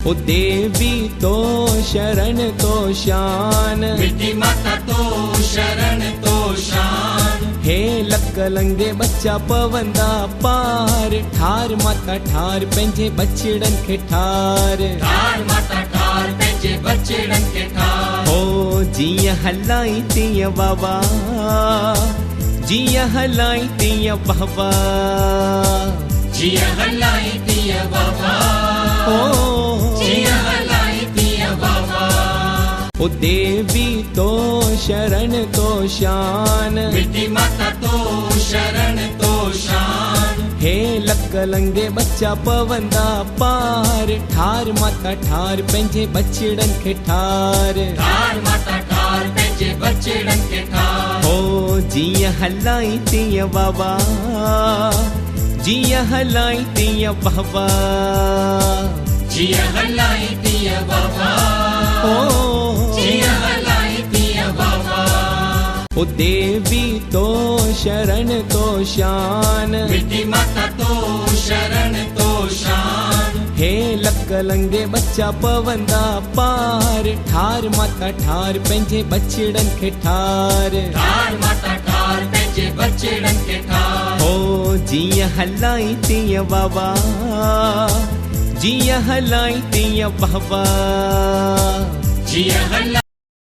ओ देवी तो शरण तो शान, मिट्टी माता तो शरण तो शान। हे लकलंगे बच्चा पवंदा पार, ठार माता ठार पंहिंजे बछड़न खे ठार। ठार माता ठार पंहिंजे बछड़न खे ठार। हो जीअं हलाई तीअं बाबा, जीअं हलाई तीअं बाबा, जीअं हलाई तीअं बाबा, जीअं हलाई तीअं बाबा। ओ देवी तो शरण तो शान, मिट्टी माता तो शरण तो शान। हे लकलंगे बच्चा पवंदा पार, ठार माता ठार पंहिंजे बछड़न खे ठार। ठार माता ठार पंहिंजे बछड़न खे ठार। हो जीअं हलाई तीअं बाबा, जीअं हलाई तीअं बाबा, जीअं हलाई तीअं बाबा, जीअं हलाई तीअं बाबा। ओ देवी तो शरण तो शान, मिट्टी माता तो शरण तो शान। हे लकलंगे बच्चा पवंदा पार, ठार माता ठार पंहिंजे बछड़न खे ठार। ठार माता ठार पंहिंजे बछड़न खे ठार। हो जीअं हलाई तीअं बाबा, जीअं हलाई तीअं बाबा, जीअं हलाई